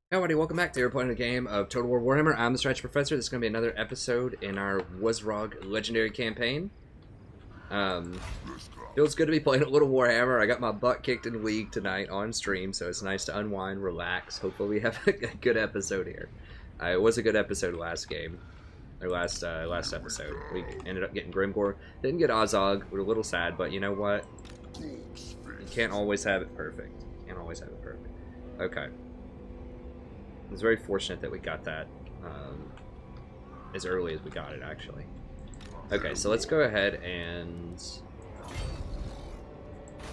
Hey everybody, welcome back to your playing a game of Total War Warhammer. I'm the Stretch Professor. This is going to be another episode in our Wurrzag legendary campaign. Feels good to be playing a little Warhammer. I got my butt kicked in League tonight on stream, so it's nice to unwind, relax. Hopefully we have a good episode here. It was a good episode last game, or last episode. We ended up getting Grimgore. Didn't get Ozog. We're a little sad, but you know what? You can't always have it perfect. Can't always have it perfect. Okay. It was very fortunate that we got that as early as we got it, actually. Okay, so let's go ahead and...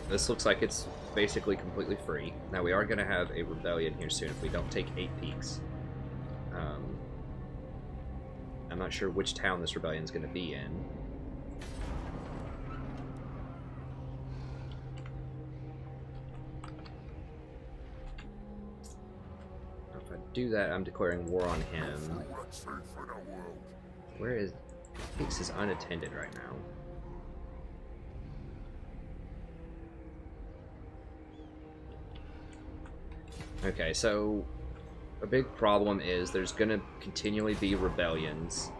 This looks like it's basically completely free. Now, we are going to have a rebellion here soon if we don't take 8 peaks. I'm not sure which town this rebellion is going to be in. Do that, I'm declaring war on him. Where is... Peaks is unattended right now. Okay, so a big problem is there's gonna continually be rebellions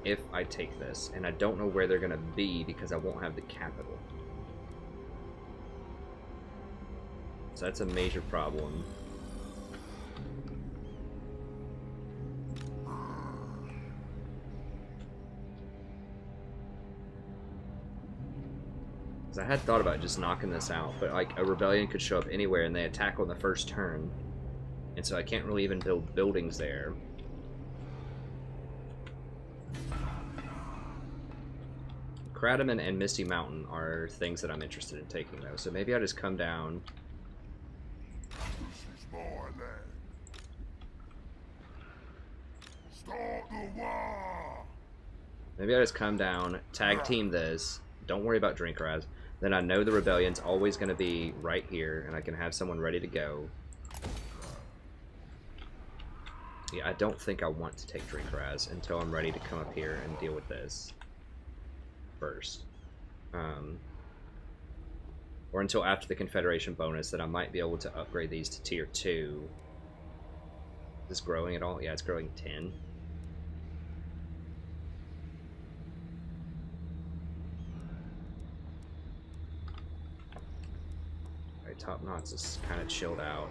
if I take this, and I don't know where they're gonna be because I won't have the capital. So that's a major problem. I had thought about just knocking this out, but like a rebellion could show up anywhere and they attack on the first turn, and so I can't really even build buildings there. Cardamom and Misty Mountain are things that I'm interested in taking though, so maybe I just come down. This is my land. Start the war. Maybe I just come down, tag team this. Don't worry about Drinkraz. Then I know the rebellion's always going to be right here, and I can have someone ready to go. Yeah, I don't think I want to take Drinkraz until I'm ready to come up here and deal with this first. Or until after the Confederation bonus that I might be able to upgrade these to tier 2. Is this growing at all? Yeah, it's growing 10. Top Knots is kind of chilled out.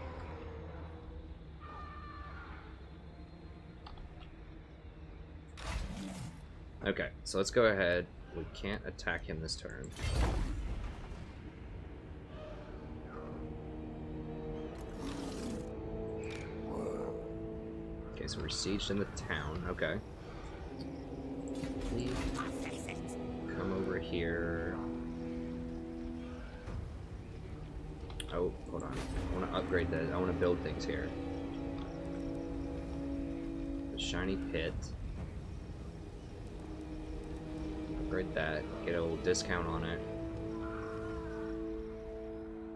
Okay, so let's go ahead. We can't attack him this turn. Okay, so we're sieged in the town. Okay. Come over here. Oh, hold on. I want to upgrade that. I want to build things here. The Shiny Pit. Upgrade that. Get a little discount on it. I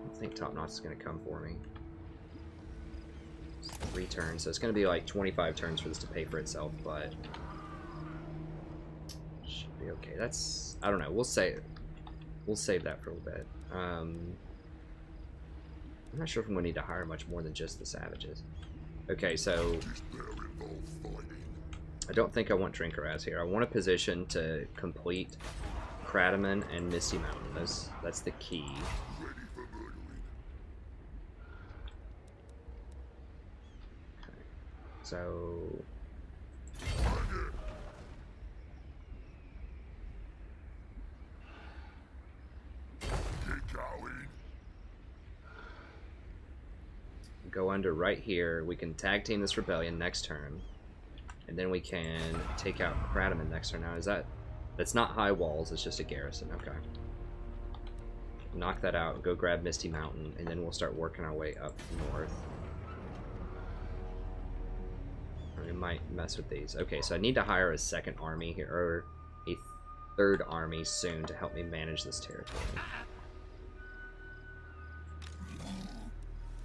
don't think Top Knots is going to come for me. It's 3 turns, so it's going to be like 25 turns for this to pay for itself, but... Should be okay. That's... I don't know. We'll save that for a little bit. I'm not sure if I'm going to need to hire much more than just the savages. Okay, so... I don't think I want Drinkraz here. I want a position to complete Cardamom and Misty Mountain. That's the key. Okay. So... Go under right here. We can tag team this rebellion next turn, and then we can take out Cardamom next turn. Now, that's not high walls? It's just a garrison. Okay. Knock that out. Go grab Misty Mountain, and then we'll start working our way up north. We might mess with these. Okay, so I need to hire a second army here, or a third army soon to help me manage this territory.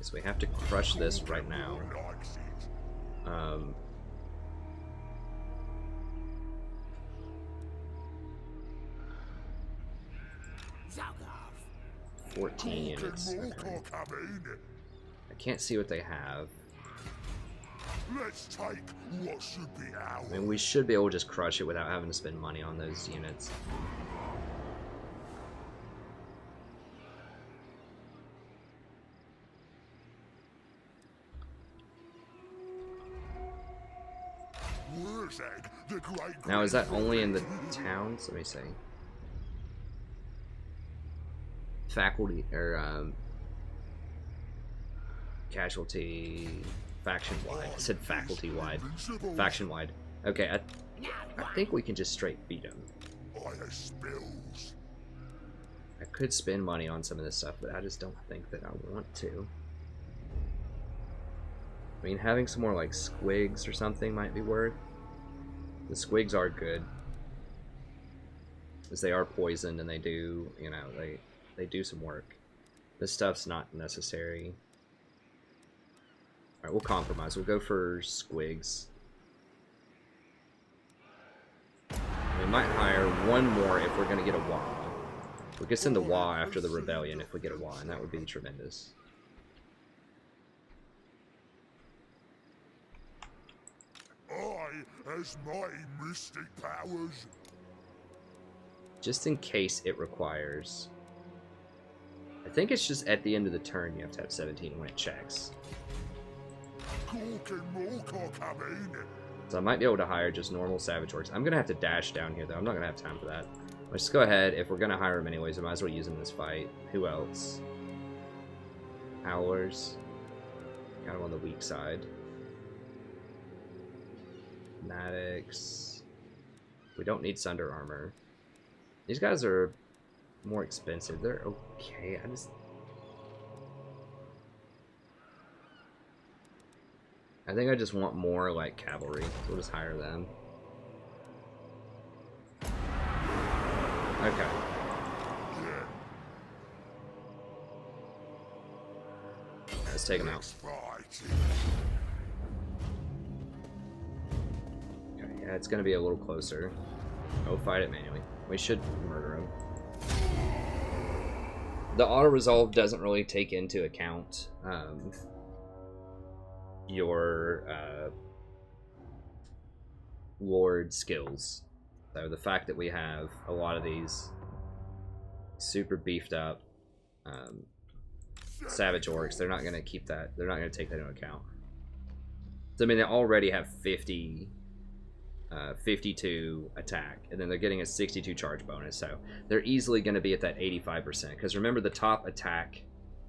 So we have to crush this right now. 14 units. Okay. I can't see what they have. Let's take what should be ours. I mean, we should be able to just crush it without having to spend money on those units. Wurrzag, the great. Now, is that only in the towns? Let me see. Faculty, or, casualty, faction-wide. I said faculty-wide. Faction-wide. Okay, I think we can just straight beat them. Spills. I could spend money on some of this stuff, but I just don't think that I want to. I mean, having some more, like, squigs or something might be worth. The squigs are good. Because they are poisoned and they do, you know, they do some work. This stuff's not necessary. Alright, we'll compromise. We'll go for squigs. We might hire one more if we're going to get a Wa. We could send the Wa after the rebellion if we get a Wa, and that would be tremendous. As my mystic powers. Just in case it requires. I think it's just at the end of the turn you have to have 17 when it checks. So I might be able to hire just normal Savage Orcs. I'm going to have to dash down here, though. I'm not going to have time for that. Let's just go ahead. If we're going to hire them anyways, I might as well use them in this fight. Who else? Howlers. Kind of on the weak side. Fanatics. We don't need Sunder Armor. These guys are more expensive. They're okay. I think I just want more, like, cavalry. So we'll just hire them. Okay. Let's take them out. Okay, yeah, it's gonna be a little closer. Go fight it manually. We should murder him. The auto-resolve doesn't really take into account your lord skills. So the fact that we have a lot of these super beefed up Savage Orcs, they're not going to keep that, they're not going to take that into account. So I mean, they already have 52 attack, and then they're getting a 62 charge bonus, so they're easily going to be at that 85%, because remember, the top attack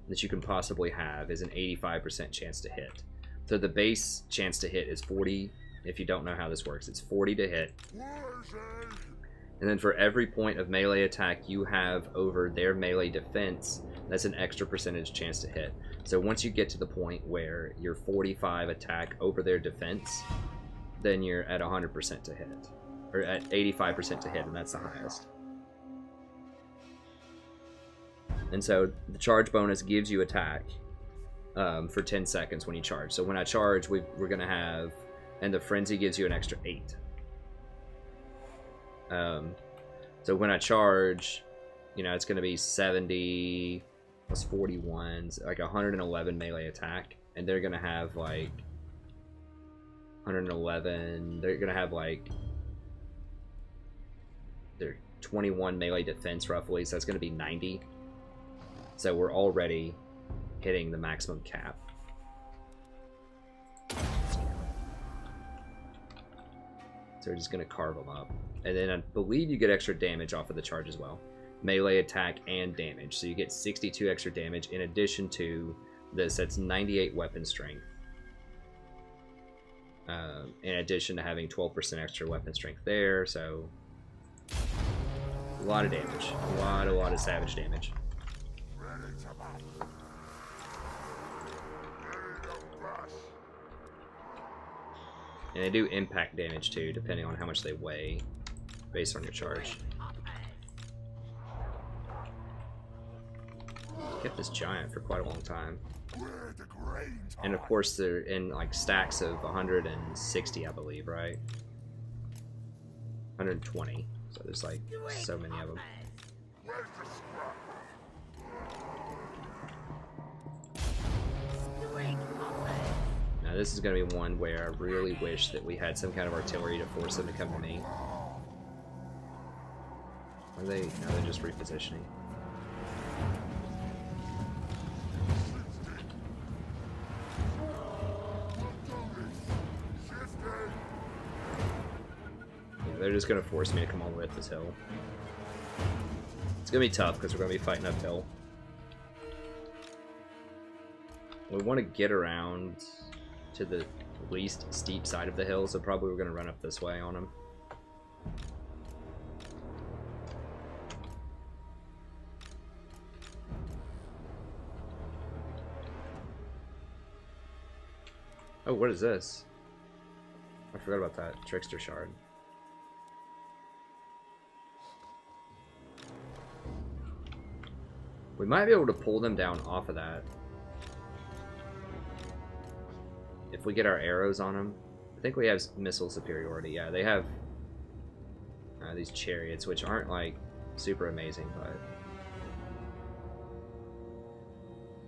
that you can possibly have is an 85% chance to hit. So the base chance to hit is 40. If you don't know how this works, it's 40 to hit. And then for every point of melee attack you have over their melee defense, that's an extra percentage chance to hit. So once you get to the point where you're 45 attack over their defense, then you're at 100% to hit. Or at 85% to hit, and that's the highest. And so the charge bonus gives you attack for 10 seconds when you charge. So when I charge, we're going to have... And the frenzy gives you an extra 8. So when I charge, you know, it's going to be 70 plus 41, like 111 melee attack. And they're going to have like 111. They're going to have like they're 21 melee defense roughly. So it's going to be 90. So we're already hitting the maximum cap. So we're just going to carve them up. And then I believe you get extra damage off of the charge as well. Melee attack and damage. So you get 62 extra damage in addition to this. That's 98 weapon strength. In addition to having 12% extra weapon strength there. So a lot of damage. A lot of savage damage. And they do impact damage too, depending on how much they weigh, based on your charge. Kept this giant for quite a long time. And of course they're in like stacks of 160, I believe, right? 120. So there's like so many of them. Now this is going to be one where I really wish that we had some kind of artillery to force them to come to me. Are they? No, they're just repositioning. Yeah, they're just going to force me to come all the way up this hill. It's going to be tough because we're going to be fighting uphill. We want to get around to the least steep side of the hill, so probably we're going to run up this way on them. Oh, what is this? I forgot about that. Trickster Shard. We might be able to pull them down off of that. If we get our arrows on them. I think we have missile superiority. Yeah, they have these chariots, which aren't like super amazing, but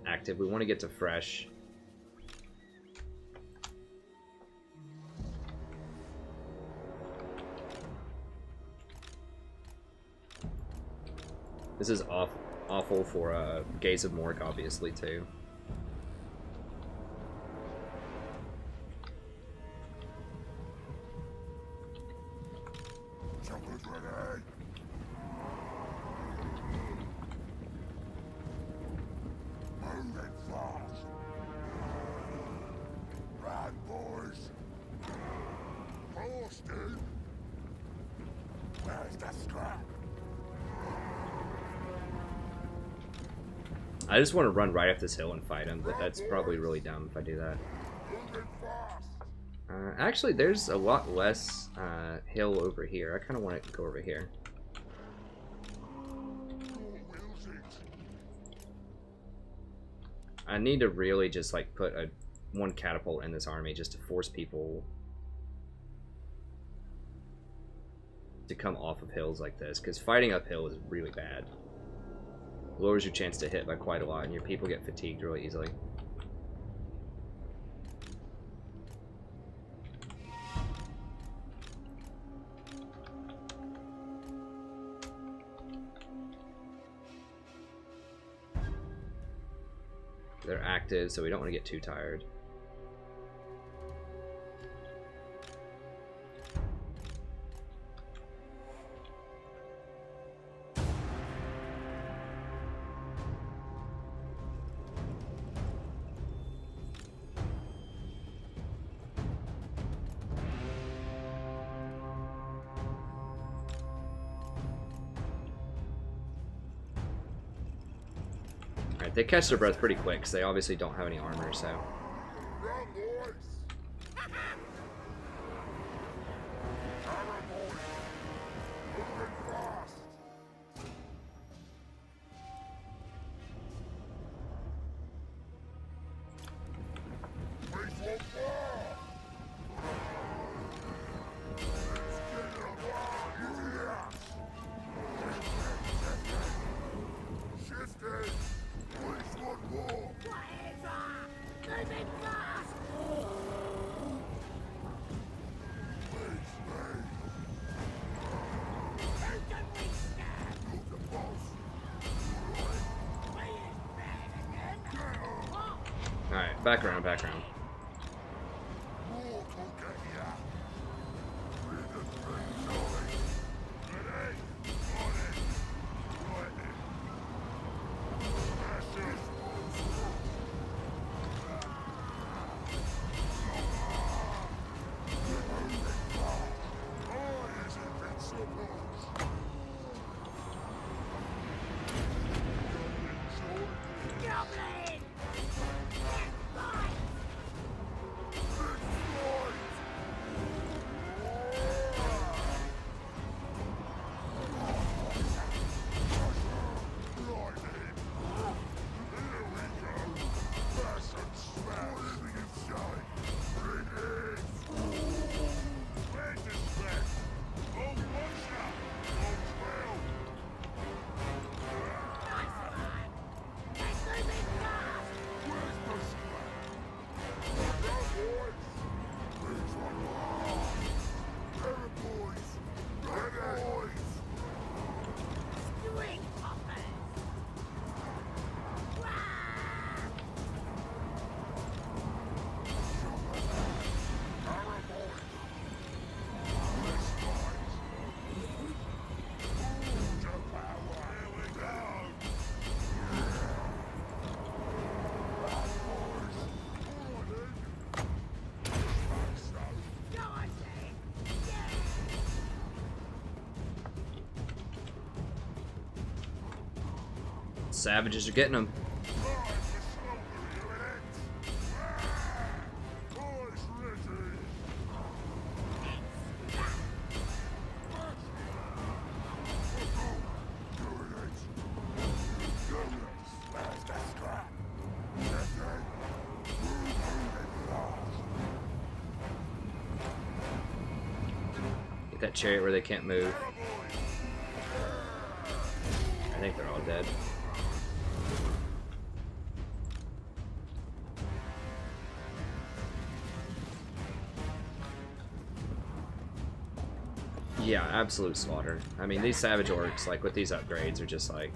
active. We want to get to fresh. This is awful for Gaze of Mork, obviously, too. I just want to run right up this hill and fight him, but that's probably really dumb if I do that. Actually, there's a lot less hill over here. I kind of want to go over here. I need to really just like put one catapult in this army just to force people to come off of hills like this, because fighting uphill is really bad. Lowers your chance to hit by quite a lot, and your people get fatigued really easily. They're active, so we don't want to get too tired. They catch their breath pretty quick, because they obviously don't have any armor, so... Alright, back around, back around. Savages are getting them. Get that chariot where they can't move. I think they're all dead. Yeah, absolute slaughter. I mean, these savage orcs, like with these upgrades, are just like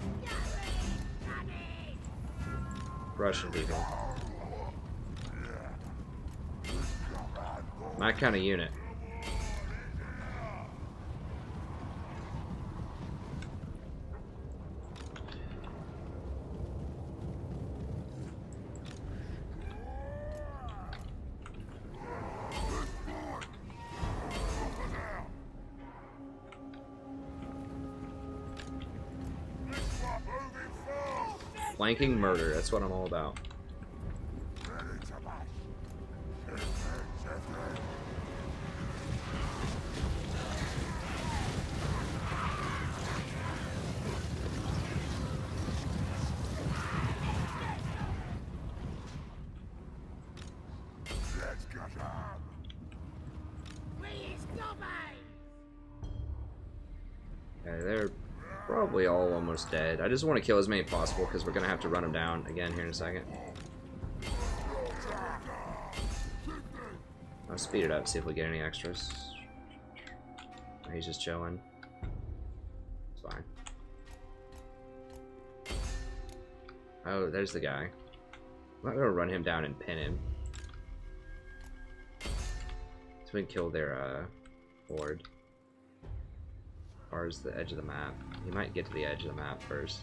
Russian people. My kind of unit. Flanking murder, that's what I'm all about. Okay, they're probably all almost dead. I just want to kill as many as possible because we're going to have to run them down again here in a second. I'll speed it up, see if we get any extras. He's just chilling. It's fine. Oh, there's the guy. I'm not going to run him down and pin him. So we can kill their horde. As far as the edge of the map. He might get to the edge of the map first.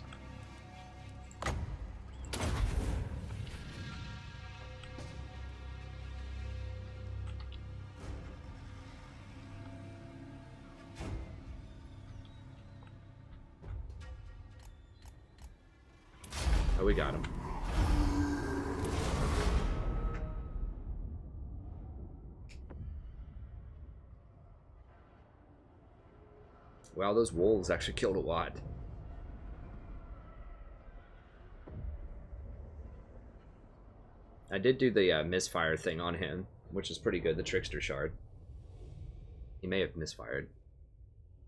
Oh, we got him. Wow, those wolves actually killed a lot. I did do the misfire thing on him, which is pretty good, the Trickster Shard. He may have misfired,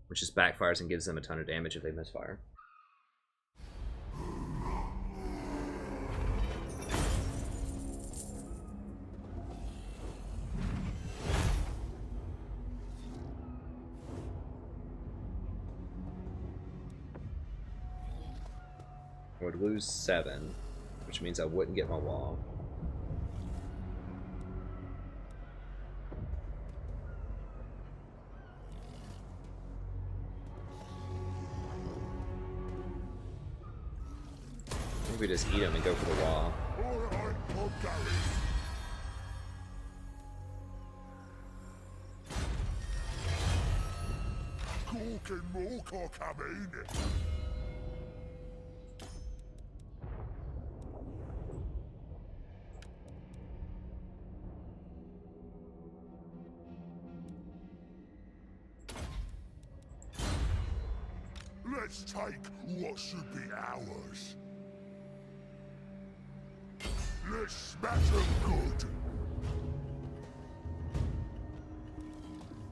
which just backfires and gives them a ton of damage if they misfire. I would lose 7, which means I wouldn't get my wall. I think we just eat them and go for the wall. Let's take what should be ours. Let's smash them good.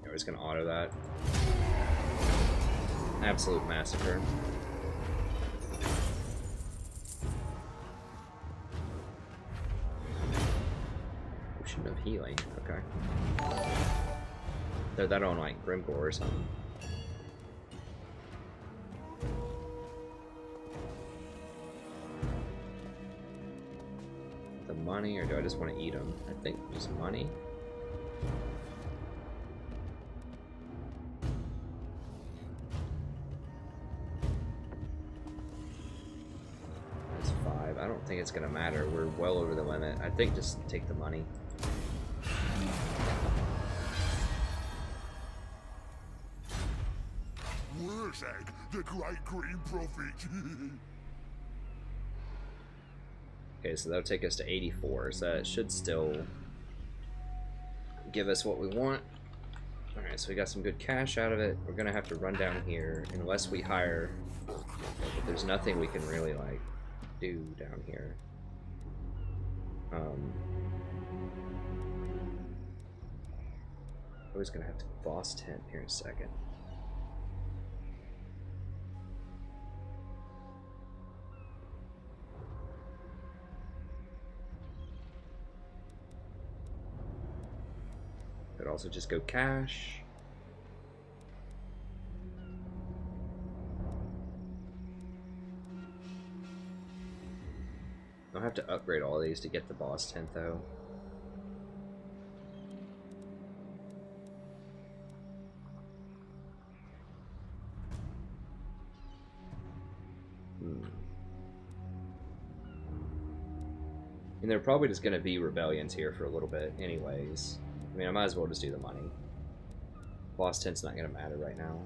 Yeah, we're just gonna auto that. Absolute massacre. Potion of healing, okay. They're that on like Grimgore or something. Money, or do I just want to eat them? I think just money. That's 5. I don't think it's gonna matter. We're well over the limit. I think just take the money. Wurrzag, the great green prophet. Okay, so that'll take us to 84, so that should still give us what we want. Alright, so we got some good cash out of it. We're gonna have to run down here unless we hire. But there's nothing we can really like do down here. I was gonna have to boss tent here in a second. Could also just go cash. I'll have to upgrade all these to get the boss tent though. And there are probably just going to be rebellions here for a little bit anyways. I mean, I might as well just do the money. Boss tent's not going to matter right now.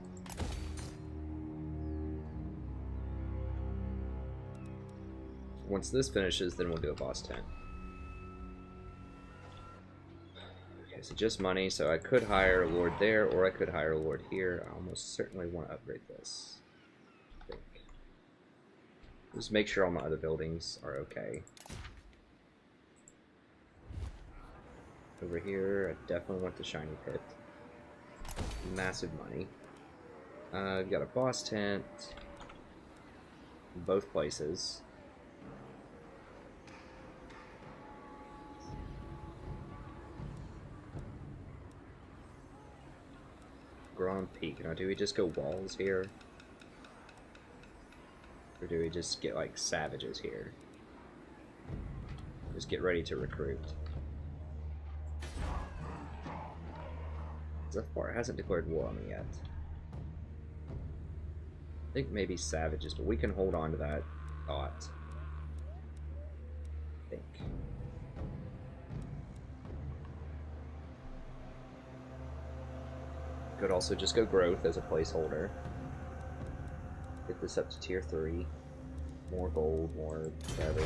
Once this finishes, then we'll do a boss tent. Okay, so just money. So I could hire a lord there, or I could hire a lord here. I almost certainly want to upgrade this. I think. Just make sure all my other buildings are okay. Over here, I definitely want the shiny pit. Massive money. I've got a boss tent. In both places. Grand Peak. Now, do we just go walls here? Or do we just get like savages here? Just get ready to recruit. That far hasn't declared war on me yet. I think maybe savages, but we can hold on to that thought. I think. Could also just go growth as a placeholder. Get this up to tier 3. More gold, more whatever.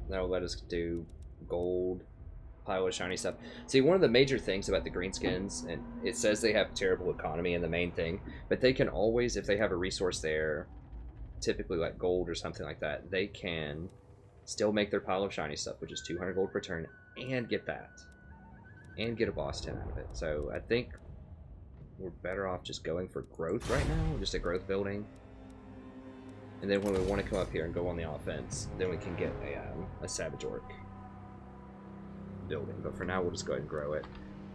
That'll let us do gold, pile of shiny stuff. See, one of the major things about the greenskins, and it says they have terrible economy in the main thing, but they can always, if they have a resource there, typically like gold or something like that, they can still make their pile of shiny stuff, which is 200 gold per turn, and get that. And get a boss 10 out of it. So I think we're better off just going for growth right now, just a growth building. And then when we want to come up here and go on the offense, then we can get a Savage Orc building. But for now, we'll just go ahead and grow it.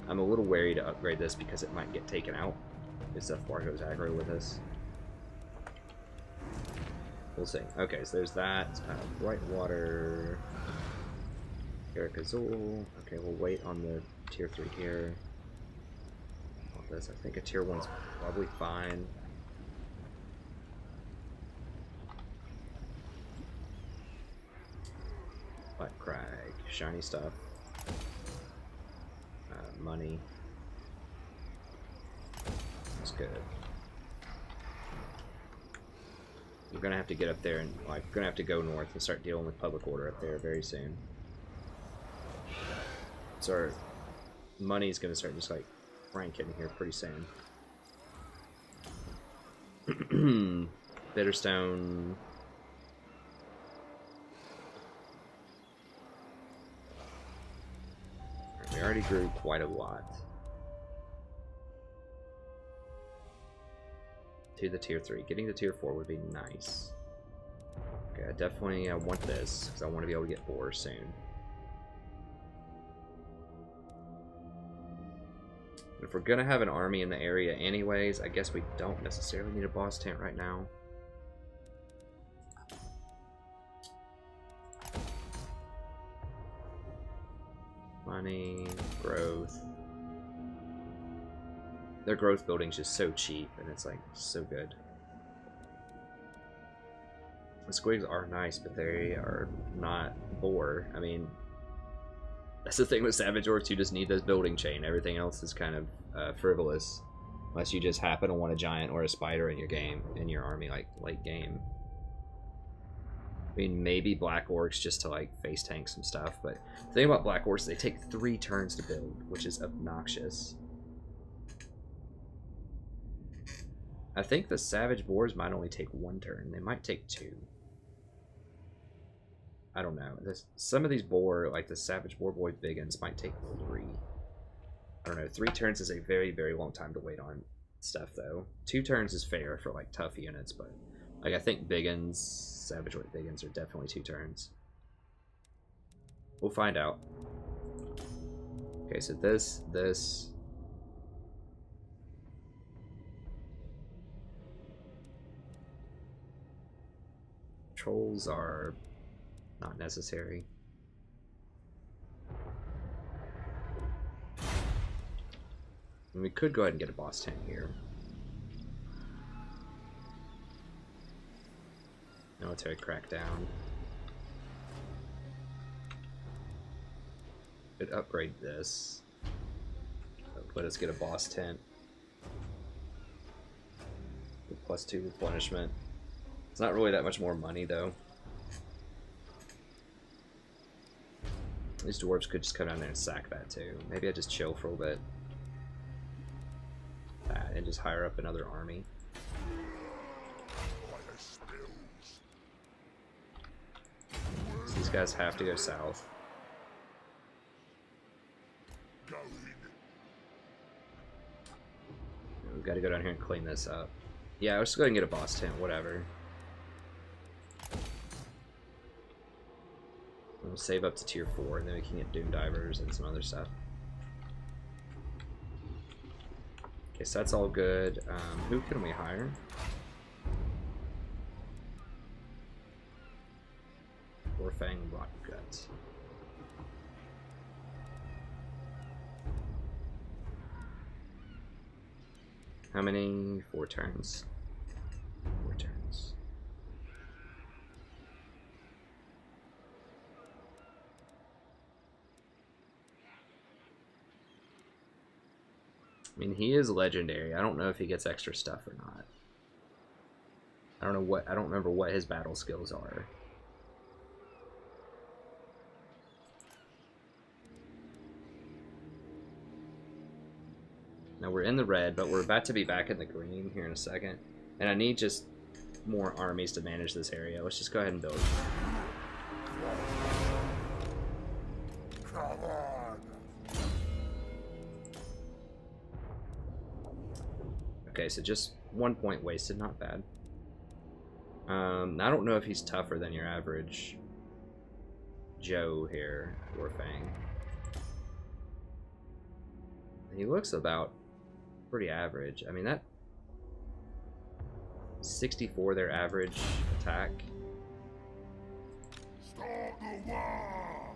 I'm a little wary to upgrade this because it might get taken out if stuff goes aggro with us. We'll see. Okay, so there's that. Brightwater. Karakazul. Okay, we'll wait on the tier 3 here. This, I think a tier 1's probably fine. Black Crag, shiny stuff, money. That's good. We're gonna have to get up there and like gonna have to go north and start dealing with public order up there very soon. So our money's gonna start just like ranking here pretty soon. Bitterstone. We already grew quite a lot. To the tier 3. Getting to tier 4 would be nice. Okay, I definitely want this, because I want to be able to get ore soon. If we're going to have an army in the area anyways, I guess we don't necessarily need a boss tent right now. Money, growth. Their growth building's just so cheap, and it's like so good. The squigs are nice, but they are not boar. I mean, that's the thing with Savage Orcs, you just need this building chain. Everything else is kind of frivolous. Unless you just happen to want a giant or a spider in your game, in your army, like late game. I mean, maybe black orcs just to like face tank some stuff, but the thing about black orcs, they take 3 turns to build, which is obnoxious. I think the savage boars might only take 1 turn. They might take 2. I don't know. Some of these boar, like the savage boar boy biggins, might take 3. I don't know. 3 turns is a very, very long time to wait on stuff, though. 2 turns is fair for like tough units, but like I think biggins, savage white biggins are definitely 2 turns. We'll find out. Okay, so this. Trolls are not necessary. And we could go ahead and get a boss tent here. Military crackdown. Could upgrade this. Let us get a boss tent. With +2 replenishment. It's not really that much more money though. These dwarves could just come down there and sack that too. Maybe I just chill for a little bit. That and just hire up another army. So these guys have to go south. We've got to go down here and clean this up. Yeah, let's just go ahead and get a boss tent, whatever. We'll save up to tier 4 and then we can get doom divers and some other stuff. Okay, so that's all good. Who can we hire? Warfang Rotgut. How many? 4 turns. 4 turns. I mean, he is legendary. I don't know if he gets extra stuff or not. I don't remember what his battle skills are. Now we're in the red, but we're about to be back in the green here in a second. And I need just more armies to manage this area. Let's just go ahead and build. Okay, so just 1 point wasted, not bad. I don't know if he's tougher than your average Joe here, Warfang. He looks about pretty average. I mean, that 64 their average attack. Start the war!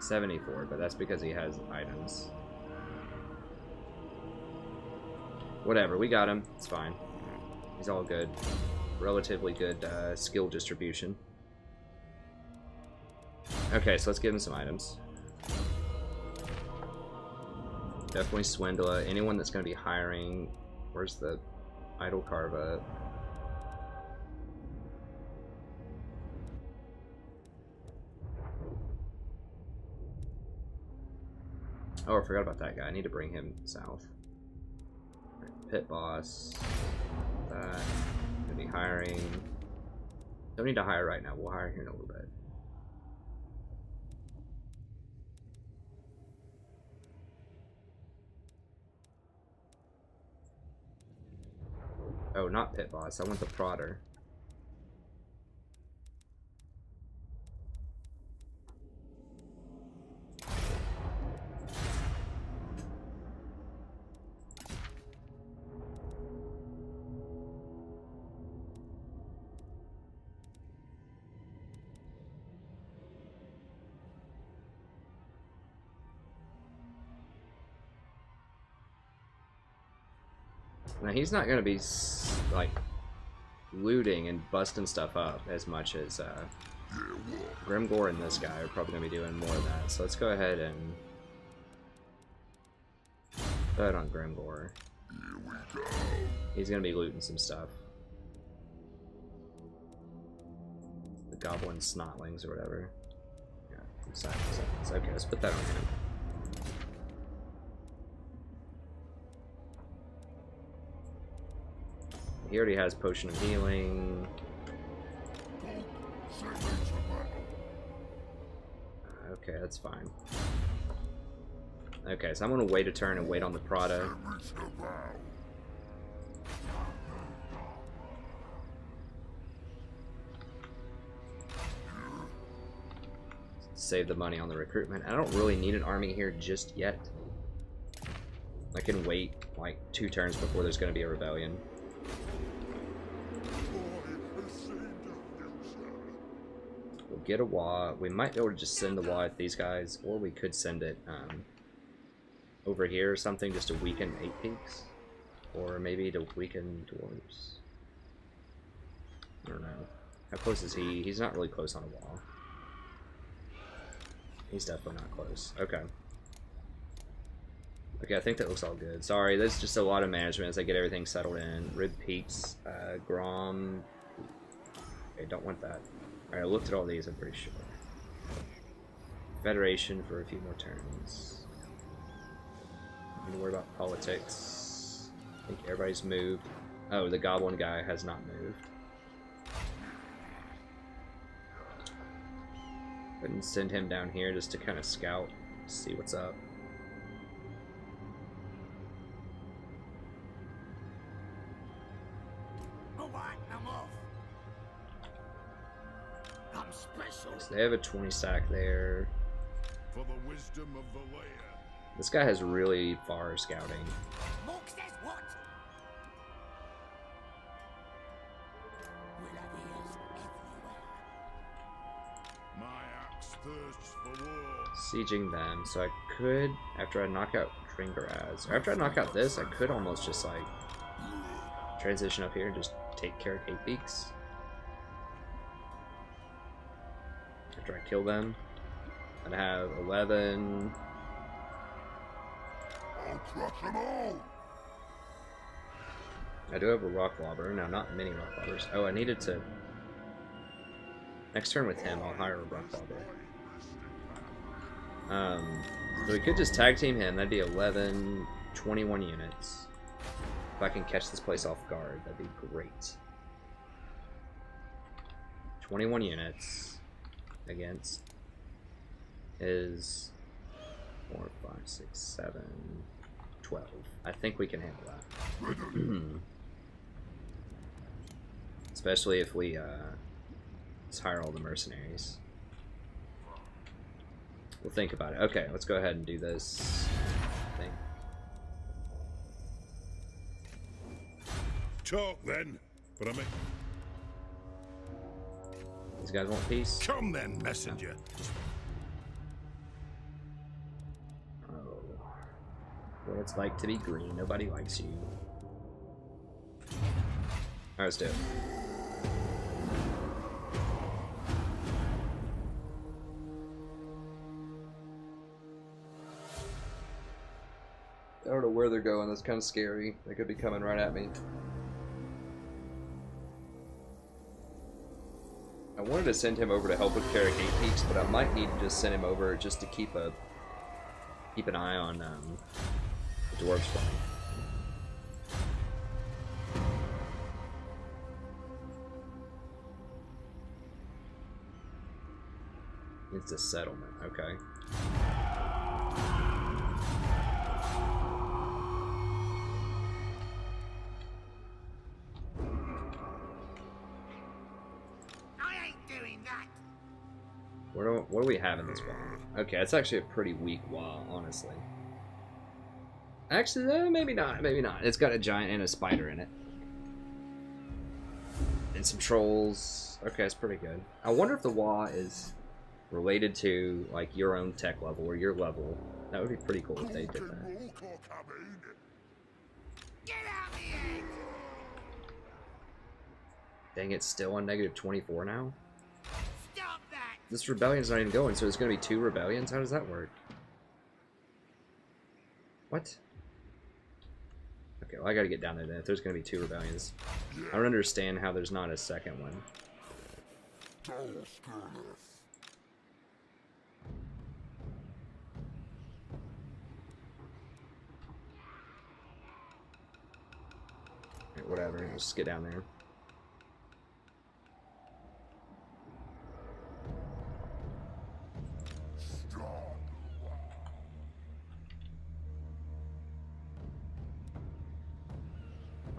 74, but that's because he has items. Whatever, we got him. It's fine. He's all good. Relatively good skill distribution. Okay, so let's give him some items. Definitely Swindler. Anyone that's going to be hiring... Where's the idle Carva? Oh, I forgot about that guy. I need to bring him south. Pit boss. That. Gonna be hiring. Don't need to hire right now. We'll hire here in a little bit. Oh, not pit boss. I want the prodder. Now he's not gonna be like looting and busting stuff up as much as Grimgore and this guy are probably gonna be doing more of that. So let's go ahead and Throw it on Grimgore. He's gonna be looting some stuff. The goblin snotlings or whatever. Yeah, seconds. Okay, let's put that on him. He already has potion of healing. Okay, that's fine. Okay, so I'm gonna wait a turn and wait on the Prada. Save the money on the recruitment. I don't really need an army here just yet. I can wait like 2 turns before there's gonna be a rebellion. We'll get a Wa. We might be able to just send the Wa at these guys, or we could send it over here or something just to weaken 8 peaks. Or maybe to weaken Dwarves. I don't know. How close is he? He's not really close on a wall. He's definitely not close. Okay. Okay, I think that looks all good. Sorry, there's just a lot of management as I get everything settled in. Rib Peaks, Grom. Okay, don't want that. Alright, I looked at all these, I'm pretty sure. Federation for a few more turns. I'm gonna worry about politics. I think everybody's moved. Oh, the goblin guy has not moved. And send him down here just to kind of scout, see what's up. Alright, I'm off. I'm special. So they have a 20 stack there. For the wisdom of the layer. This guy has really far scouting. Mork says what? We'll have ears everywhere. My axe thirsts for war. Sieging them, so I could, after I knock out Grimgore, or after I knock out this, I could almost just like transition up here and just take care of 8 peaks. After I kill them, I'd have 11. I'll crush them all. I do have a rock lobber. No, not many rock lobbers. Oh, I needed to. Next turn with him, I'll hire a rock lobber. So we could just tag team him. That'd be 11, 21 units. If I can catch this place off guard, that'd be great. 21 units against is 4, 5, 6, 7, 12. I think we can handle that. Especially if we let's hire all the mercenaries. We'll think about it. Okay, let's go ahead and do this thing. Talk then, but I mean, These guys want peace? come then, messenger. Oh. What it's like to be green. Nobody likes you. Alright, let's do it. I don't know where they're going. That's kind of scary. They could be coming right at me. I wanted to send him over to help with Carrick 8 Peaks, but I might need to just send him over just to keep an eye on the Dwarfs for me. It's a settlement, okay. What do we have in this wall? Okay, it's actually a pretty weak wall, honestly. Actually, maybe not. Maybe not. It's got a giant and a spider in it. And some trolls. Okay, it's pretty good. I wonder if the wall is related to, like, your own tech level or your level. That would be pretty cool if they did that. Get out here! Dang, it's still on negative 24 now? Stop that! This rebellion's not even going, so there's going to be 2 rebellions? How does that work? What? Okay, well I gotta get down there then if there's gonna be 2 rebellions. I don't understand how there's not a second one. Right, whatever, let's just get down there.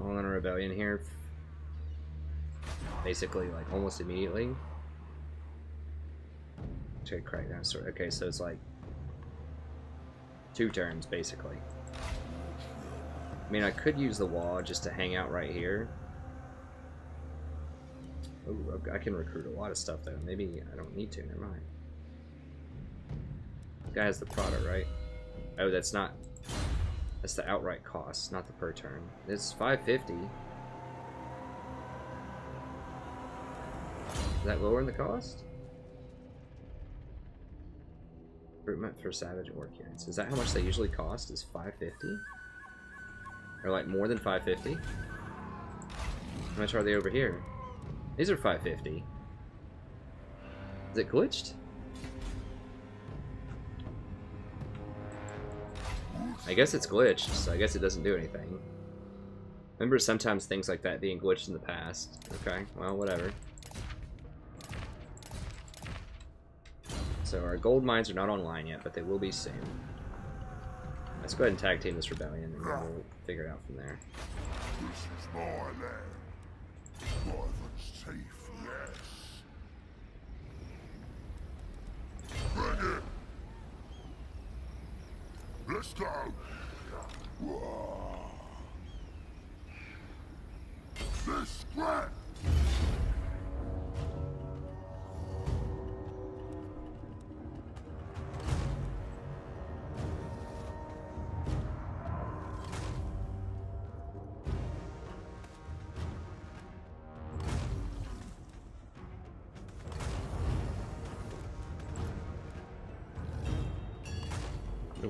All in a rebellion here. Basically, like, almost immediately. Check crack down sword. Okay, so it's like 2 turns, basically. I mean, I could use the wall just to hang out right here. Ooh, I can recruit a lot of stuff, though. Maybe I don't need to. Never mind. This guy has the product, right? Oh, that's not... That's the outright cost, not the per turn. It's 550. Is that lowering the cost? Recruitment for Savage Orc units. Is that how much they usually cost? Is 550? Or like more than 550? How much are they over here? These are 550. Is it glitched? I guess it's glitched, so I guess it doesn't do anything. Remember sometimes things like that being glitched in the past. Okay, well, whatever. So our gold mines are not online yet, but they will be soon. Let's go ahead and tag team this rebellion, and then we'll figure it out from there. This is my land. Wyvern's teeth, yes. Bring it. Let's go. Whoa. This scrap.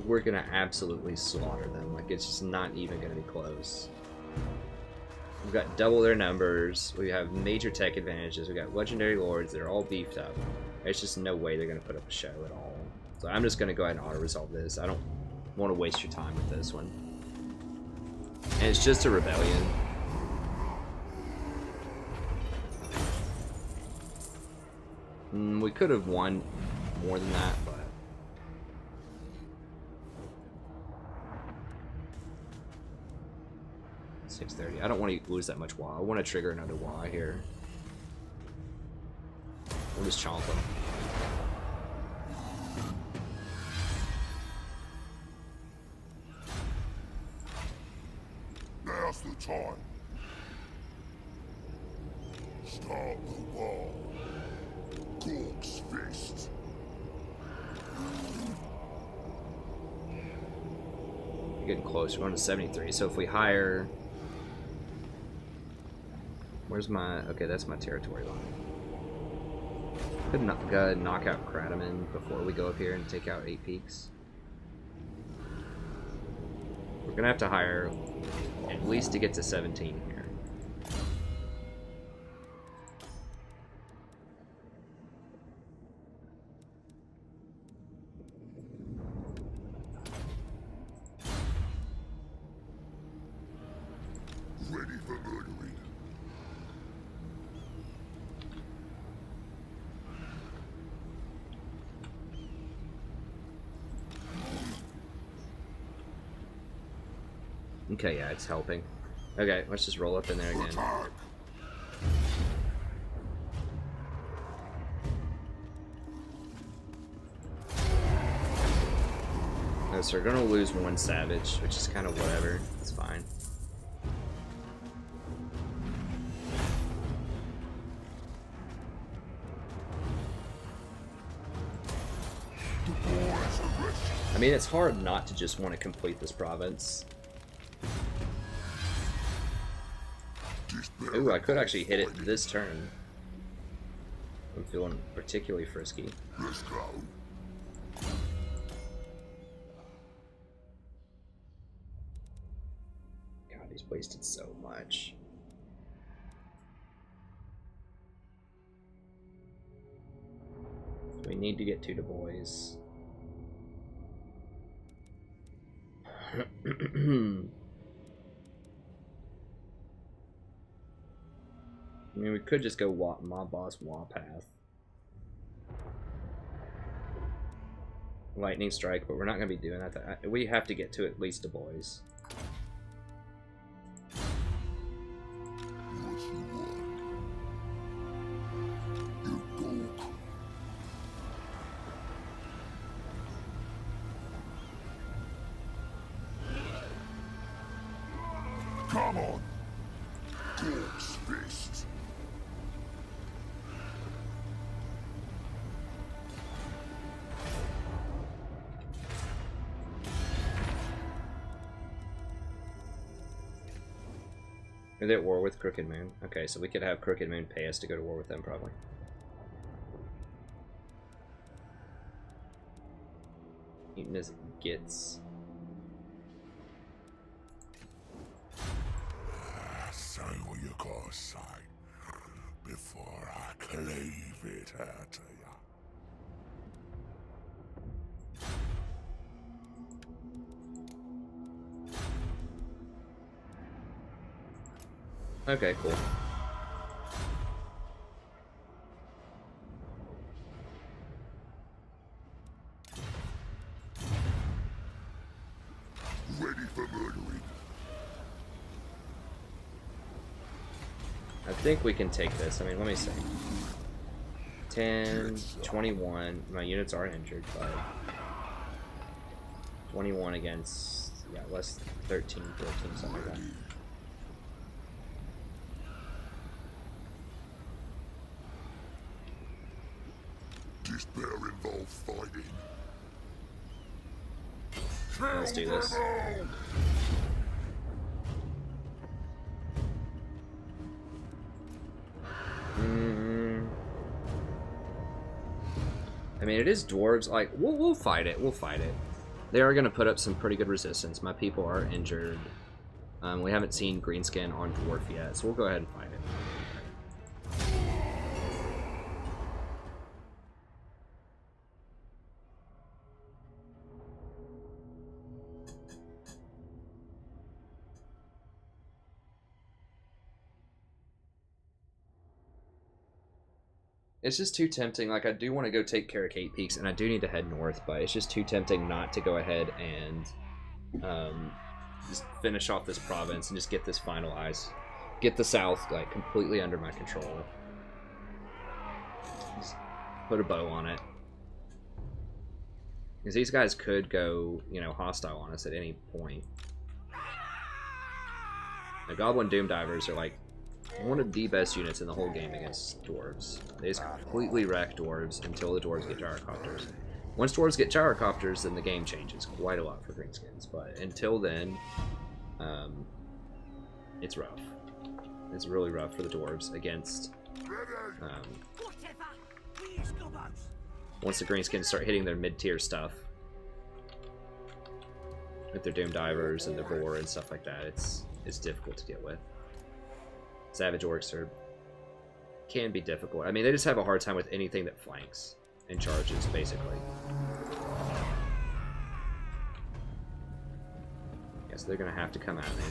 We're gonna absolutely slaughter them. Like, it's just not even gonna be close. We've got double their numbers. We have major tech advantages. We got legendary lords. They're all beefed up. There's just no way they're gonna put up a show at all. So I'm just gonna go ahead and auto-resolve this. I don't want to waste your time with this one. And it's just a rebellion. We could have won more than that, but 630. I don't want to lose that much Y. I want to trigger another Y here. We'll just chomp them. Now's the time. Start the wall. Gork's fist. We're getting close. We're going to 73. So if we hire... Where's my... Okay, that's my territory line. Could knock out Krataman before we go up here and take out 8 peaks. We're going to have to hire at least to get to 17 here. Ready for murdering. Okay, yeah, it's helping. Okay, let's just roll up in there again. Attack. No, so we're gonna lose 1 savage, which is kind of whatever. It's fine. I mean, it's hard not to just want to complete this province. Ooh, I could actually hit it this turn. I'm feeling particularly frisky. Let's go. God, these wasted so much. We need to get 2 to boys. I mean, we could just go mob boss Warpath. Lightning strike, but we're not going to be doing that. We have to get to at least a boys. Come on! Dwarf's fist! Are they at war with Crooked Moon? Okay, so we could have Crooked Moon pay us to go to war with them, probably. Eating his gits. Say what you gotta say before I cleave it out to ya. Okay, cool. Ready for murdering. I think we can take this. I mean, let me see. 10, 21. My units are injured, but 21 against, yeah, less 13, 14, something like that. This better involve fighting. Let's do this. I mean, it is dwarves. Like, we'll fight it. We'll fight it. They are going to put up some pretty good resistance. My people are injured. We haven't seen Greenskin on dwarf yet, so we'll go ahead and fight it. It's just too tempting. Like, I do want to go take care of Cape Peaks, and I do need to head north, but it's just too tempting not to go ahead and just finish off this province and just get this finalized. Get the south, like, completely under my control. Just put a bow on it. Because these guys could go, you know, hostile on us at any point. The Goblin Doom Divers are, like, one of the best units in the whole game against dwarves. They just completely wreck dwarves until the dwarves get gyrocopters. Once dwarves get gyrocopters, then the game changes quite a lot for greenskins. But until then, it's rough. It's really rough for the dwarves against. Once the greenskins start hitting their mid-tier stuff with their Doom Divers and their Boar and stuff like that, it's difficult to get with. Savage Orcs can be difficult. I mean, they just have a hard time with anything that flanks and charges, basically. Yeah, so they're going to have to come at me.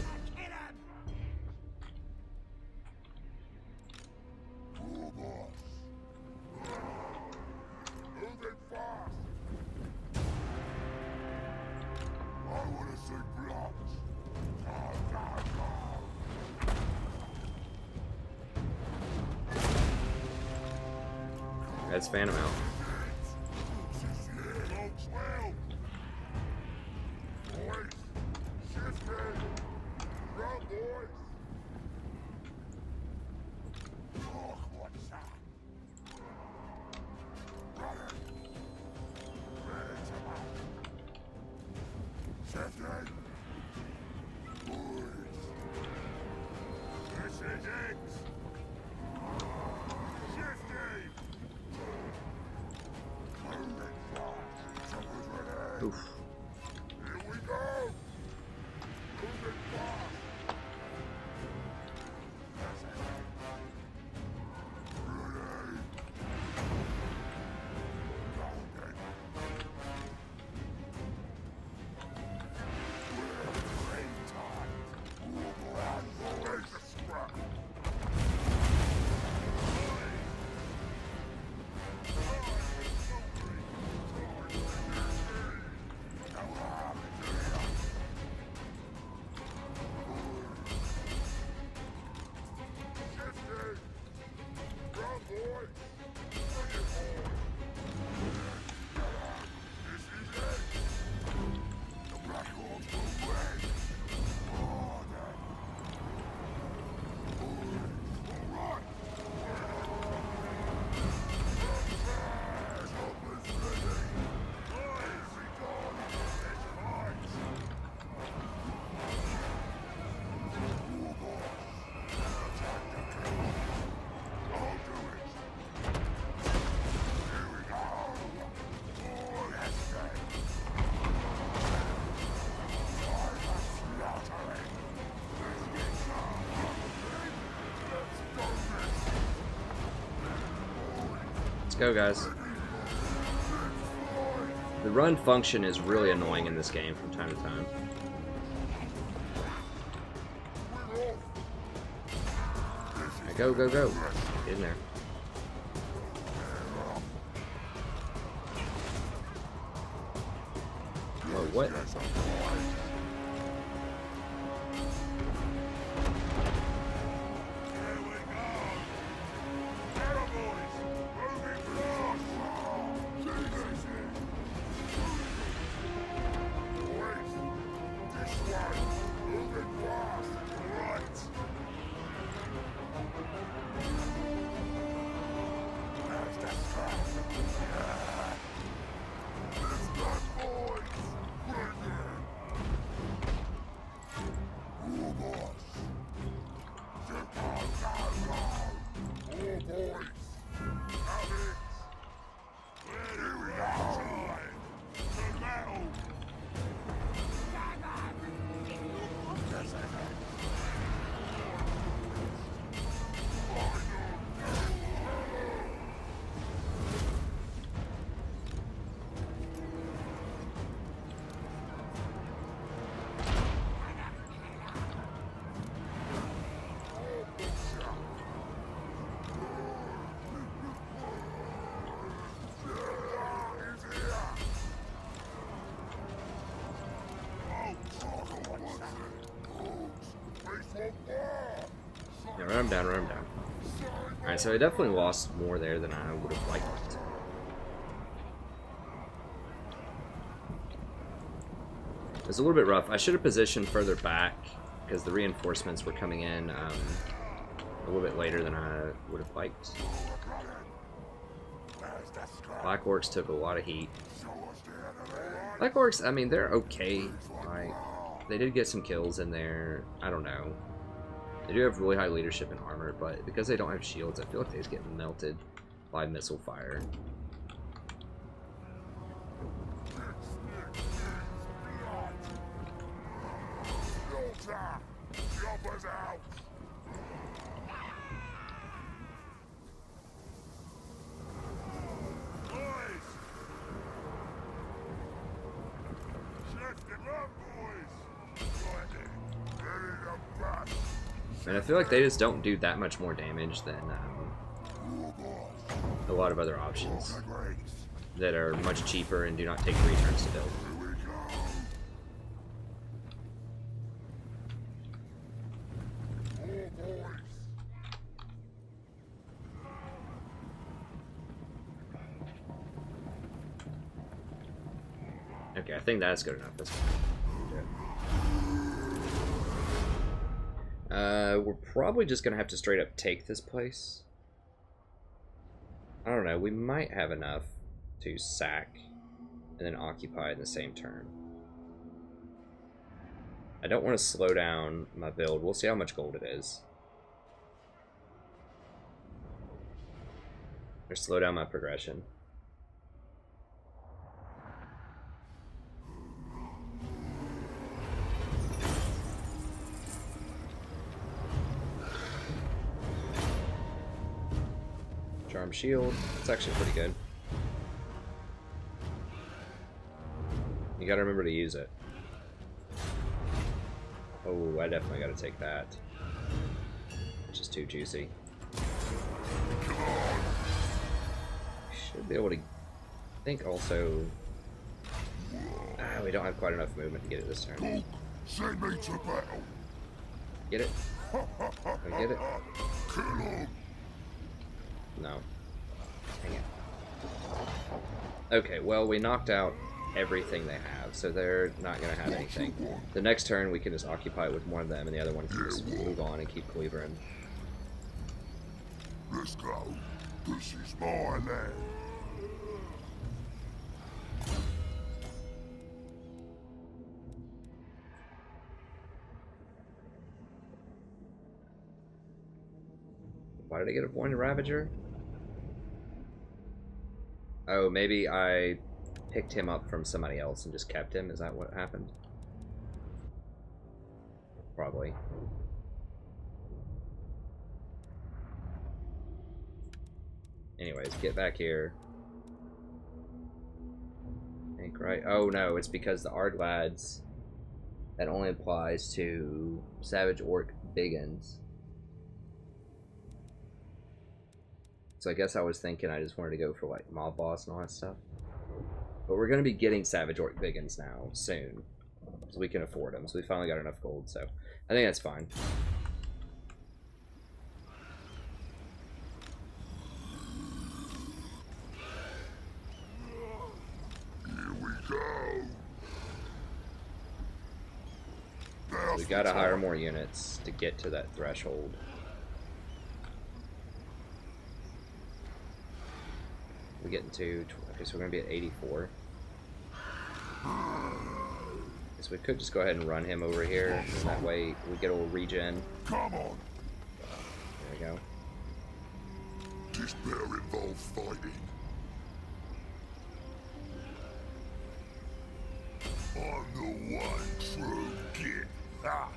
Let's fan him out. go, guys. The run function is really annoying in this game from time to time. Right, go, go, go. Get in there. Whoa, what? Yeah, run him down, run him down. Alright, so I definitely lost more there than I would have liked. It was a little bit rough. I should have positioned further back because the reinforcements were coming in a little bit later than I would have liked. Black Orcs took a lot of heat. Black Orcs, I mean, they're okay. Like, they did get some kills in there. I don't know. They do have really high leadership and armor, but because they don't have shields, I feel like they just get melted by missile fire. And I feel like they just don't do that much more damage than a lot of other options that are much cheaper and do not take 3 turns to build. Okay, I think that's good enough. That's fine. We're probably just gonna have to straight up take this place. I don't know, we might have enough to sack and then occupy in the same turn. I don't want to slow down my build. We'll see how much gold it is. Or slow down my progression. Charm shield. It's actually pretty good. You gotta remember to use it. Oh, I definitely gotta take that. It's just too juicy. Should be able to think also. We don't have quite enough movement to get it this turn. Send me to battle. Get it? Can I get it? No. Dang it. Okay, well, we knocked out everything they have, so they're not going to have anything. The next turn, we can just occupy with one of them, and the other one can just move on and keep cleavering. Let's go. This is my land. Why did I get a point Ravager? Oh, maybe I picked him up from somebody else and just kept him? Is that what happened? Probably. Anyways, get back here. I think, right? Oh no, it's because the Ard Lads, that only applies to Savage Orc Biggins. So I guess I was thinking I just wanted to go for like Mob Boss and all that stuff. But we're going to be getting Savage Orc Biggins now, soon. So we can afford them. So we finally got enough gold, so I think that's fine. Here we go. We got to hire more units to get to that threshold. We're getting to... Okay, so we're going to be at 84. So we could just go ahead and run him over here. And that way we get a little regen. Come on. There we go. This bear involve fighting. I'm the one true kid. Ah.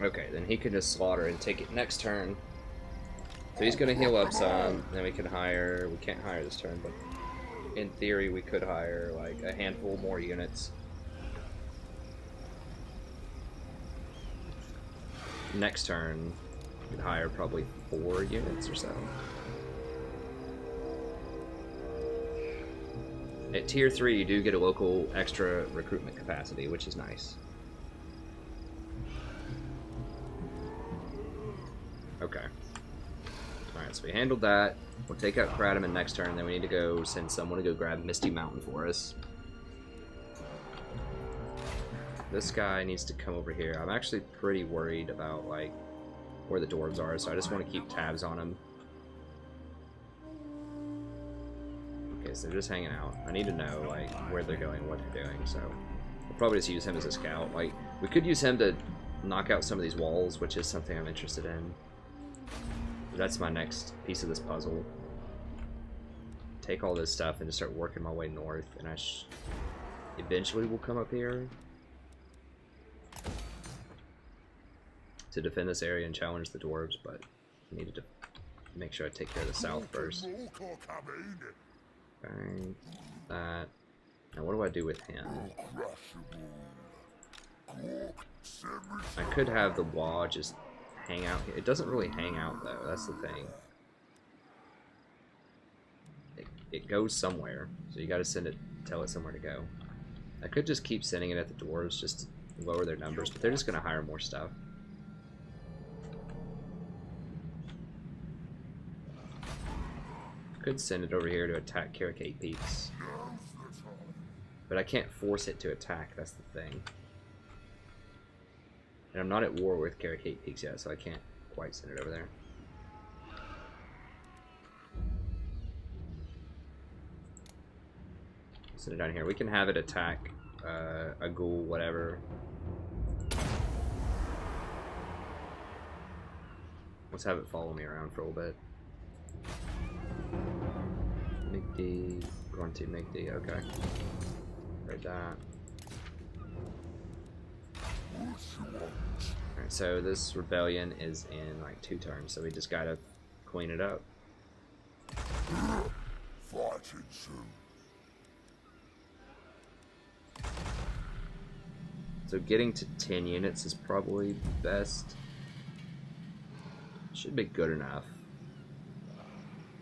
Okay, then he can just slaughter and take it next turn. So he's going to heal up some. Then we can hire... We can't hire this turn, but in theory we could hire like a handful more units. Next turn, we could hire probably 4 units or so. At tier 3, you do get a local extra recruitment capacity, which is nice. Okay. Alright, so we handled that. We'll take out Kradaman next turn, then we need to go send someone to go grab Misty Mountain for us. This guy needs to come over here. I'm actually pretty worried about, like, where the dwarves are, so I just want to keep tabs on them. Okay, so they're just hanging out. I need to know, like, where they're going, what they're doing, so we'll probably just use him as a scout. Like, we could use him to knock out some of these walls, which is something I'm interested in. That's my next piece of this puzzle. Take all this stuff and just start working my way north, and I eventually will come up here to defend this area and challenge the dwarves, but I needed to make sure I take care of the south first. Bang. That. Now what do I do with him? I could have the wall just hang out here. It doesn't really hang out though, that's the thing. It goes somewhere, so you gotta send it, tell it somewhere to go. I could just keep sending it at the dwarves just to lower their numbers, but they're just gonna hire more stuff. Could send it over here to attack Caracate Peaks. But I can't force it to attack, that's the thing. And I'm not at war with Caracate Peaks yet, so I can't quite send it over there. Send it down here. We can have it attack a ghoul, whatever. Let's have it follow me around for a little bit. McD, going to McD, okay. Right that. Alright, so this rebellion is in like 2 turns, so we just gotta clean it up. Fighting soon. So getting to 10 units is probably best. Should be good enough.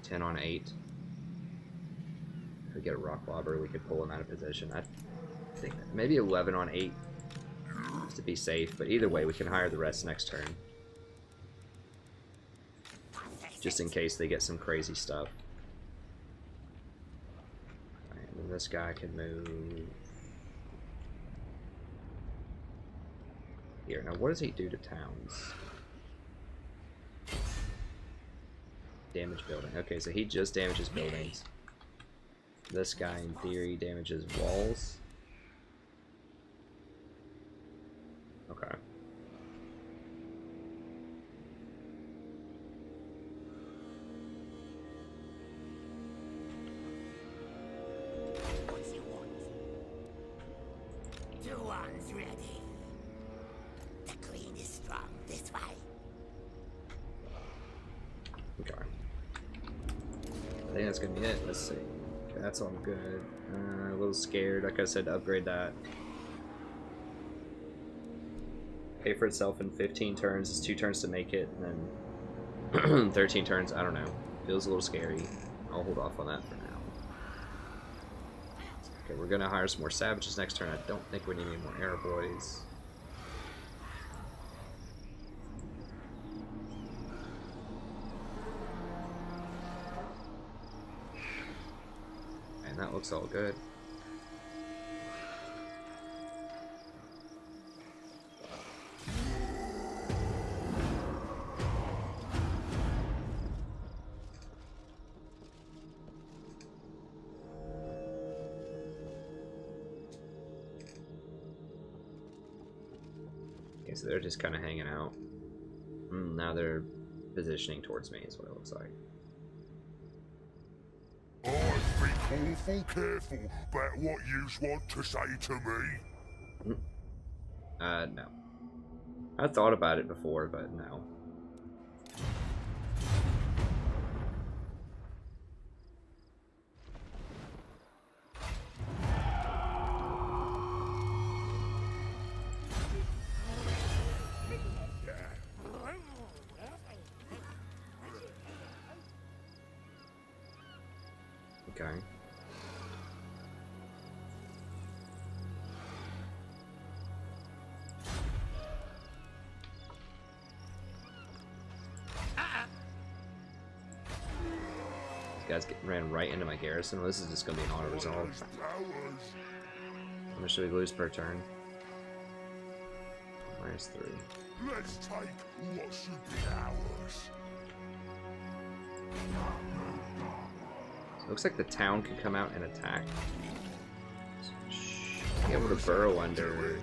10 on 8. If we get a rock lobber, we could pull him out of position. I think maybe 11 on 8 just to be safe, but either way, we can hire the rest next turn. Just in case they get some crazy stuff. Alright, and then this guy can move here. Now, what does he do to towns? Damage building. Okay, so he just damages buildings. This guy, in theory, damages walls. Okay. What you want? The one's ready. The queen is strong this way. Okay. think that's gonna be it. Let's see. Okay, that's all good. A little scared, like I said, to upgrade that. Pay for itself in 15 turns. It's 2 turns to make it, and then 13 turns. I don't know. Feels a little scary. I'll hold off on that for now. Okay, we're gonna hire some more savages next turn. I don't think we need any more arrow boys. And that looks all good. So they're just kind of hanging out. Now they're positioning towards me is what it looks like. I've been awful careful about what you want to say to me. No. I thought about it before, but no. Okay. These guys ran right into my garrison. Well, this is just gonna be an auto resolve. How much do we lose per turn? -3. Let's take what should be ours. Looks like the town could come out and attack. Be able to burrow under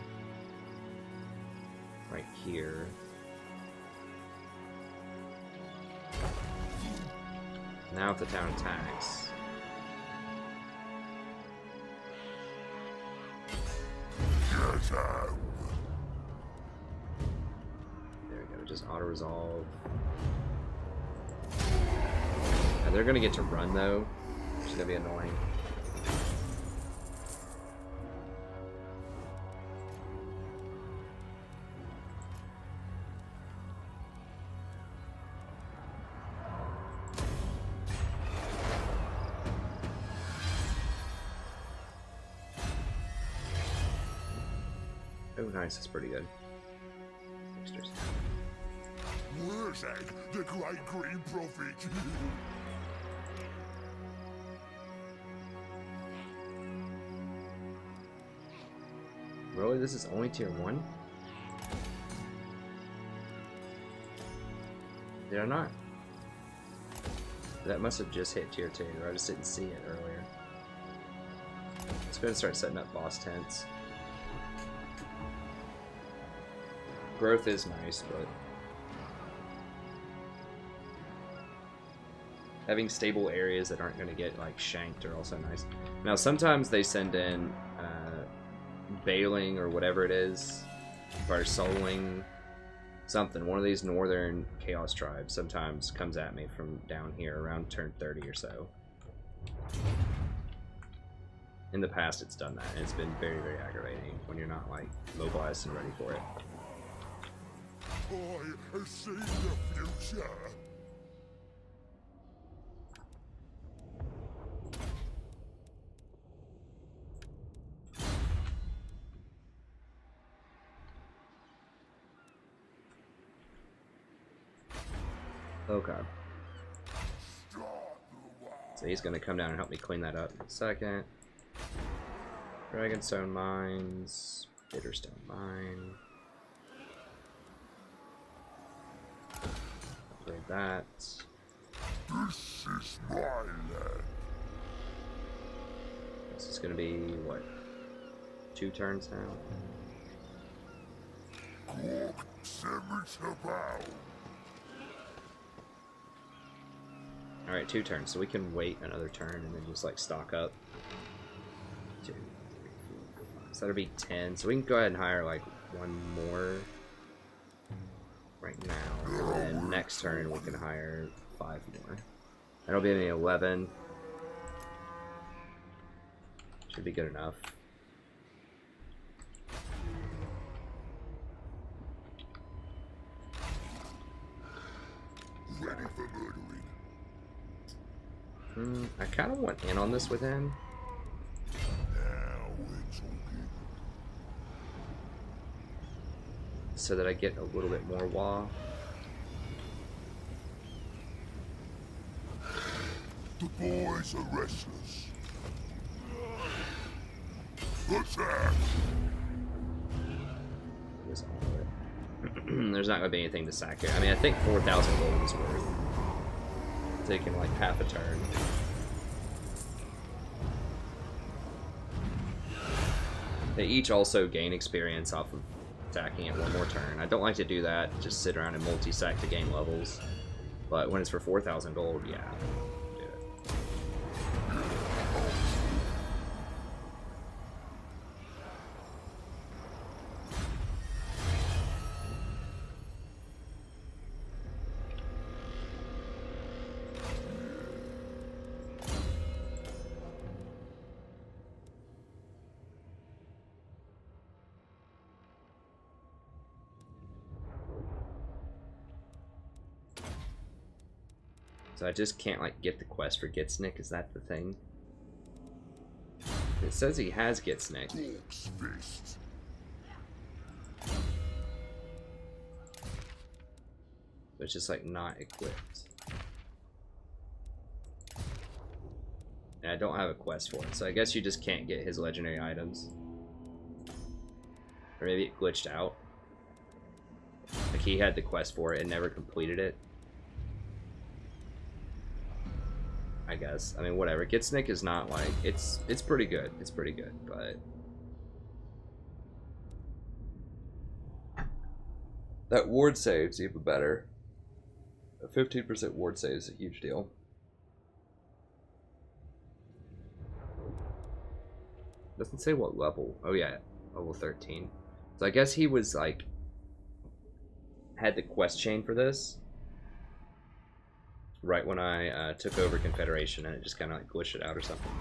right here. Now if the town attacks. There we go, just auto resolve. And they're gonna get to run though. It's gonna be annoying. Oh, nice. That's pretty good. Extras. Wurrzag, the great green prophet. Really? This is only tier 1? Did I not? That must have just hit tier 2, or I just didn't see it earlier. Let's go ahead and start setting up boss tents. Growth is nice, but having stable areas that aren't going to get like shanked are also nice. Now sometimes they send in bailing or whatever it is, or souling something. One of these northern chaos tribes sometimes comes at me from down here around turn 30 or so. In the past it's done that, and it's been very, very aggravating when you're not like mobilized and ready for it. I have seen the future. Okay. So he's gonna come down and help me clean that up in a second. Dragonstone mines, Bitterstone mine. Upgrade that. This is my land. This is gonna be what? 2 turns now. Send me to bow. Alright, 2 turns, so we can wait another turn and then just like stock up. 2, 3, 4, 5. So that'll be 10. So we can go ahead and hire like 1 more right now. And then next turn we can hire 5 more. That'll be an 11. Should be good enough. Ready for murdering. I kind of want in on this with him. Now we're talking. So that I get a little bit more wah. The boys are restless. Attack! Is all of it. There's not going to be anything to sack here. I mean, I think 4,000 gold is worth taking like half a turn. They each also gain experience off of attacking it one more turn. I don't like to do that, just sit around and multi-sack to gain levels. But when it's for 4,000 gold, yeah. Do it. So I just can't like get the quest for Gitsnick, is that the thing? It says he has Gitsnick. Orcs fist. But it's just like not equipped. And I don't have a quest for it, so I guess you just can't get his legendary items. Or maybe it glitched out. Like he had the quest for it and never completed it. I guess. I mean, whatever. Gitsnick is not like it's pretty good. It's pretty good, but that ward save's even better. A 15% ward save is a huge deal. Doesn't say what level. Oh yeah, level 13. So I guess he was like had the quest chain for this right when I took over Confederation, and it just kind of like glitched it out or something.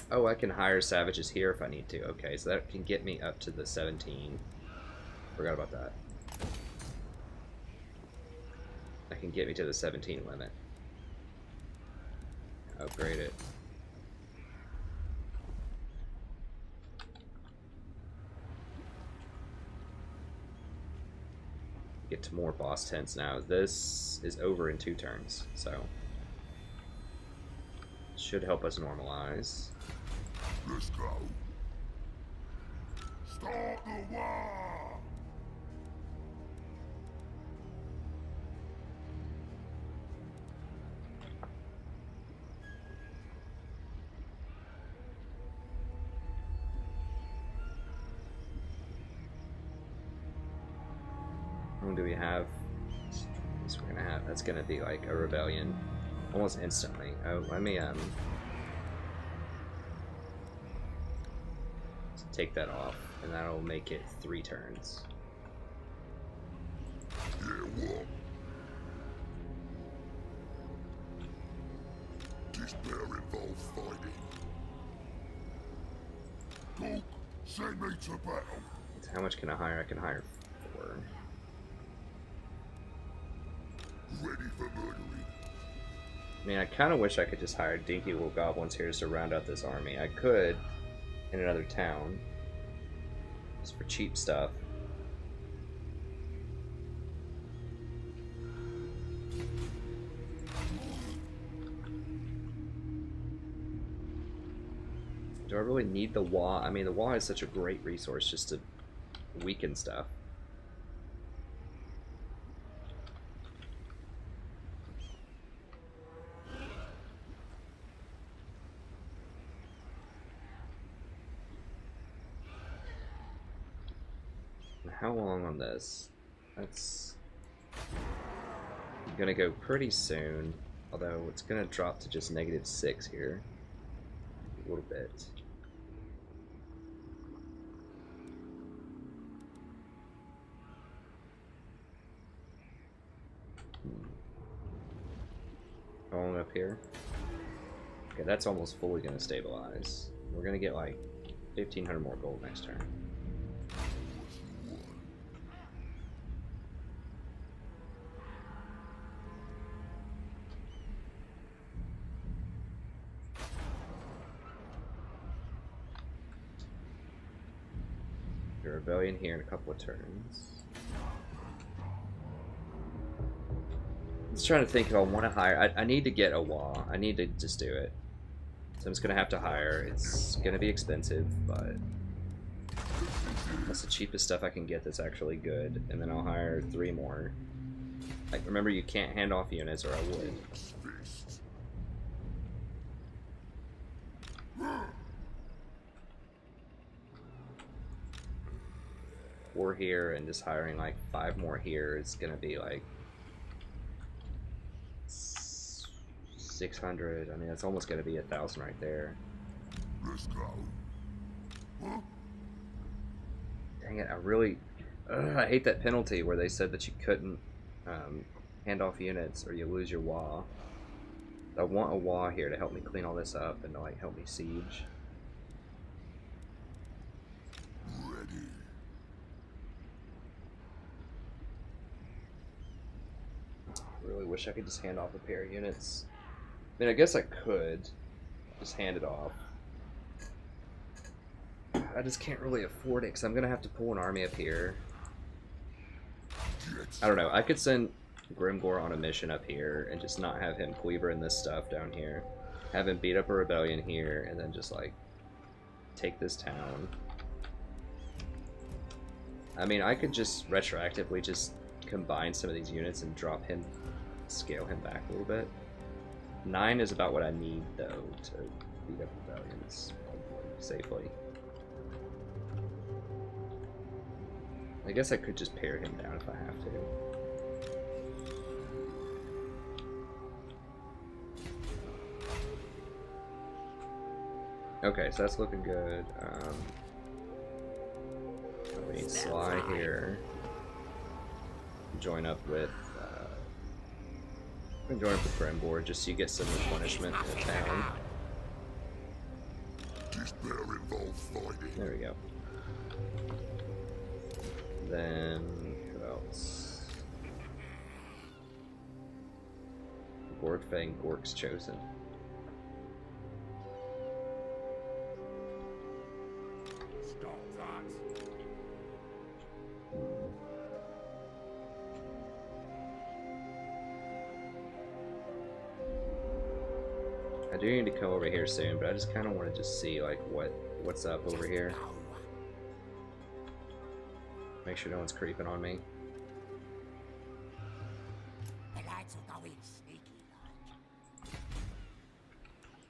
Oh, I can hire savages here if I need to. Okay, so that can get me up to the 17. Forgot about that. That can get me to the 17 limit. Upgrade it. Get to more boss tents now. This is over in 2 turns, so should help us normalize. Let's go. Start the war. How long do we have? So we're gonna have. That's gonna be like a rebellion, almost instantly. Oh, let me take that off, and that'll make it 3 turns. Yeah, what? This bear involves fighting. Cook, send me to battle. How much can I hire? I can hire 4. Ready for murdering. I mean, I kind of wish I could just hire dinky little goblins here just to round out this army. I could in another town, just for cheap stuff. Do I really need the Wa? I mean, the Wa is such a great resource just to weaken stuff. How long on this? That's gonna go pretty soon, although it's gonna drop to just -6 here. A little bit. Going up here. Okay, that's almost fully gonna stabilize. We're gonna get like 1,500 more gold next turn. The rebellion here in a couple of turns. I'm just trying to think if I want to hire. I need to get a wall. I need to just do it. So I'm just gonna have to hire. It's gonna be expensive, but that's the cheapest stuff I can get that's actually good. And then I'll hire 3 more. Like, remember, you can't hand off units, or I would. We're here, and just hiring like 5 more here is gonna be like 600. I mean, it's almost gonna be 1,000 right there. Let's go. Dang it! I hate that penalty where they said that you couldn't hand off units or you lose your wah. I want a wah here to help me clean all this up and to like help me siege. Ready. I really wish I could just hand off a pair of units. I mean, I guess I could just hand it off. I just can't really afford it because I'm gonna have to pull an army up here. I don't know. I could send Grimgore on a mission up here and just not have him cleavering this stuff down here. Have him beat up a rebellion here and then just like take this town. I mean, I could just retroactively just combine some of these units and drop him, scale him back a little bit. 9 is about what I need though to beat up rebellions safely. I guess I could just pare him down if I have to. Okay, so that's looking good. We need Sly here. Join up with Grimgore just so you get some replenishment in the town. There we go. Then who else? Gorgfang, Gork's chosen. I do need to come over here soon, but I just kind of want to just see like what's up over here. Make sure no one's creeping on me.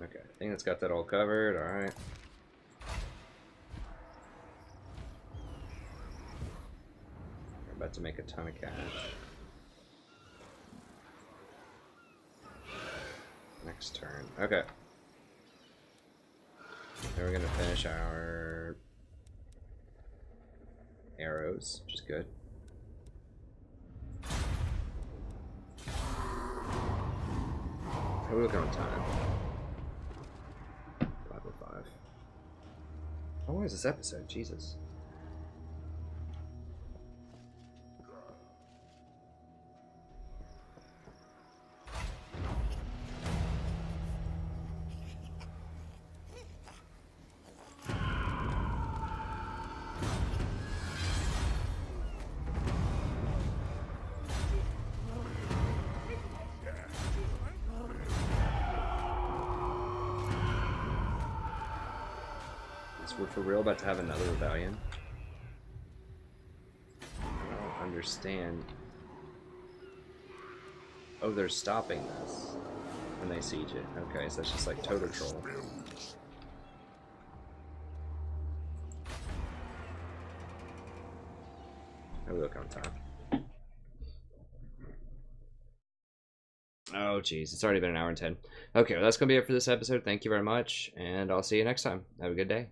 Okay, I think that's got that all covered. All right. We're about to make a ton of cash. Next turn. Okay. Then we're gonna finish our arrows, which is good. How are we looking on time? 5:05. How long is this episode? Jesus. We're for real about to have another rebellion. I don't understand. Oh, they're stopping this when they siege it. Okay, so that's just like total troll. Oh, we look on time. Oh, geez, it's already been 1 hour and 10. Okay, well, that's gonna be it for this episode. Thank you very much, and I'll see you next time. Have a good day.